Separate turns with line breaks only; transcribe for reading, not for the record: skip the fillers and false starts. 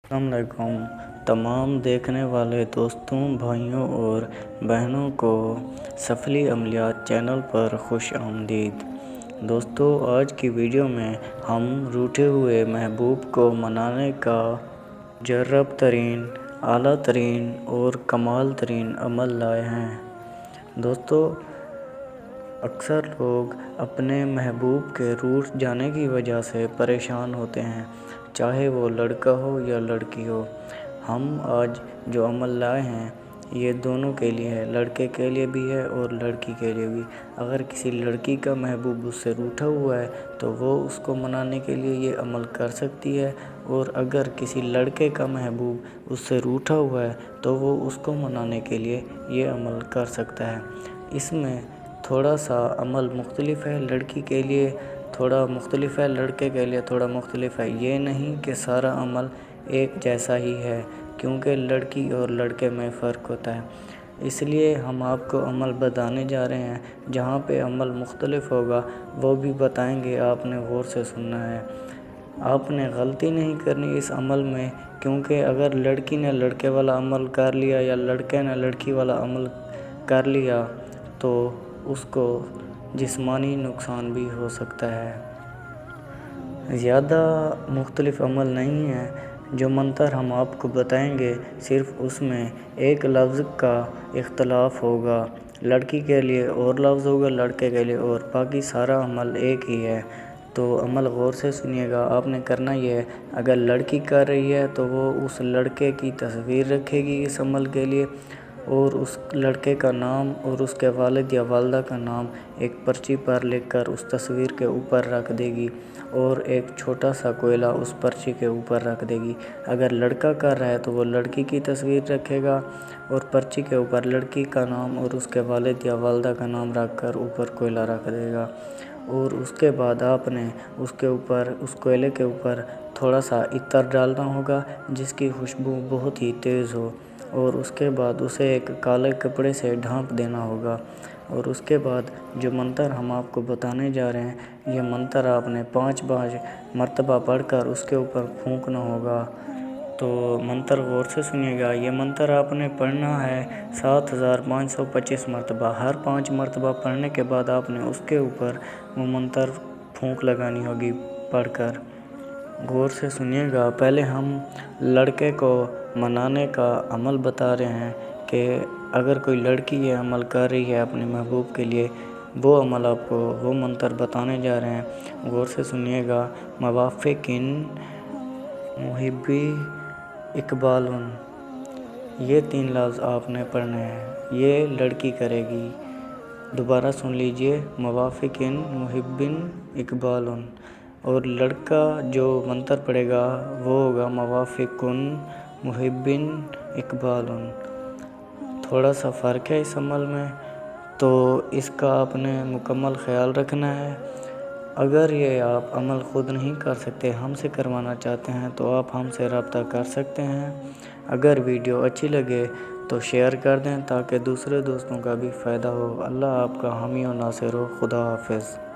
अस्सलाम वालेकुम तमाम देखने वाले दोस्तों, भाइयों और बहनों को सफली अमलियात चैनल पर खुश आमदीद। दोस्तों, आज की वीडियो में हम रूठे हुए महबूब को मनाने का मुजर्रब तरीन, आला तरीन और कमाल तरीन अमल लाए हैं। दोस्तों, अक्सर लोग अपने महबूब के रूठ जाने की वजह से परेशान होते हैं, चाहे वो लड़का हो या लड़की हो। हम आज जो अमल लाए हैं ये दोनों के लिए है, लड़के के लिए भी है और लड़की के लिए भी। अगर किसी लड़की का महबूब उससे रूठा हुआ है तो वो उसको मनाने के लिए ये अमल कर सकती है, और अगर किसी लड़के का महबूब उससे रूठा हुआ है तो वो उसको मनाने के लिए ये अमल कर सकता है। इसमें थोड़ा सा अमल मुख्तलिफ है, लड़की के लिए थोड़ा मुख्तलिफ है, लड़के के लिए थोड़ा मुख्तलिफ है। ये नहीं कि सारा अमल एक जैसा ही है, क्योंकि लड़की और लड़के में फ़र्क होता है। इसलिए हम आपको अमल बताने जा रहे हैं, जहाँ पे अमल मुख्तलिफ होगा वो भी बताएंगे, आपने गौर से सुनना है। आपने गलती नहीं करनी इस अमल में, क्योंकि अगर लड़की ने लड़के वाला अमल कर लिया या लड़के ने लड़की वाला अमल कर लिया तो उसको जिस्मानी नुकसान भी हो सकता है। ज़्यादा मुख्तलिफ अमल नहीं है। जो मंतर हम आपको बताएंगे सिर्फ़ उसमें एक लफ्ज़ का इख्तलाफ होगा, लड़की के लिए और लफ्ज़ होगा, लड़के के लिए और, बाकी सारा अमल एक ही है। तो अमल गौर से सुनिएगा। आपने करना ये है, अगर लड़की कर रही है तो वो उस लड़के की तस्वीर रखेगी इस अमल के लिए, और उस लड़के का नाम और उसके वालिद या वालदा का नाम एक पर्ची पर लिखकर उस तस्वीर के ऊपर रख देगी, और एक छोटा सा कोयला उस पर्ची के ऊपर रख देगी। अगर लड़का कर रहा है तो वो लड़की की तस्वीर रखेगा और पर्ची के ऊपर लड़की का नाम और उसके वालिद या वालदा का नाम रख कर ऊपर कोयला रख देगा। और उसके बाद आपने उसके ऊपर, उस कोयले के ऊपर थोड़ा सा इत्र डालना होगा जिसकी खुशबू बहुत ही तेज़ हो, और उसके बाद उसे एक काले कपड़े से ढाँप देना होगा। और उसके बाद जो मंतर हम आपको बताने जा रहे हैं, ये मंतर आपने 5 मरतबा पढ़कर उसके ऊपर फूंकना होगा। तो मंतर गौर से सुनिएगा। ये मंतर आपने पढ़ना है 7525 मरतबा। हर 5 मरतबा पढ़ने के बाद आपने उसके ऊपर वो मंतर फूंक लगानी होगी पढ़कर। गौर से सुनिएगा। पहले हम लड़के को मनाने का अमल बता रहे हैं कि अगर कोई लड़की ये अमल कर रही है अपने महबूब के लिए, वो अमल आपको, वो मंतर बताने जा रहे हैं। गौर से सुनिएगा। मवाफ़िकिन मुहिब्बी इकबालुन, ये 3 लफ्ज़ आपने पढ़ने हैं, ये लड़की करेगी। दोबारा सुन लीजिए, मवाफ़िकिन मुहिब्बिन इकबालुन। और लड़का जो मंतर पड़ेगा वो होगा मवाफ़िकुन मुहिब्बिन इकबालुन। थोड़ा सा फ़र्क है इस अमल में, तो इसका आपने मुकम्मल ख़याल रखना है। अगर ये आप अमल ख़ुद नहीं कर सकते, हमसे करवाना चाहते हैं, तो आप हमसे रब्ता कर सकते हैं। अगर वीडियो अच्छी लगे तो शेयर कर दें ताकि दूसरे दोस्तों का भी फ़ायदा हो। अल्लाह आपका हामी और नासिर हो। खुदा हाफ़िज़।